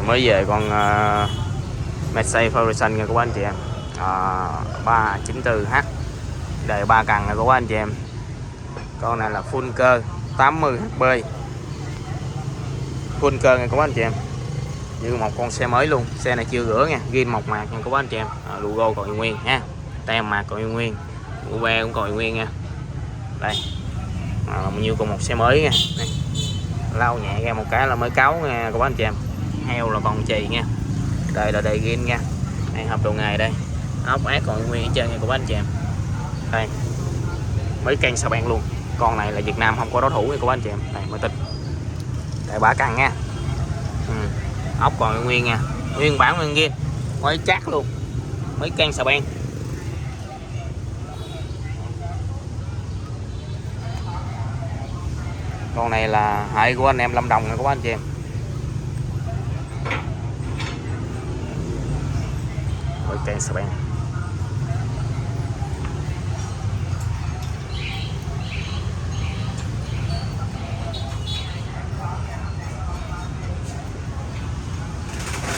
Mới về con Mercedes Ferguson nha các anh chị em, 394H đời 3 cần nha các anh chị em. Con này là full cơ 80HP, full cơ nha các anh chị em, như một con xe mới luôn. Xe này chưa rửa nha, ghim mộc mạc nha các anh chị em. Logo còn nguyên ha, tem mạc còn nguyên, UV cũng còn nguyên nha. Đây bao nhiêu con một xe mới nha. Đây, lau nhẹ ra một cái là mới cáu nha các anh chị em. Heo là còn chì nha, đây là đầy ghiên nha. Đây hộp đồ nghề đây, ốc ác còn nguyên hết trơn nha các anh chị em. Đây mấy cây sao beng luôn, con này là Việt Nam không có đối thủ nha các anh chị em. Đây mới tin đại bả căng nha. Ốc còn nguyên nha, nguyên bản nguyên ghiên mới chắc luôn, mấy cây sao beng. Con này là hệ của anh em Lâm Đồng nha các anh chị em. Mấy cây sao beng.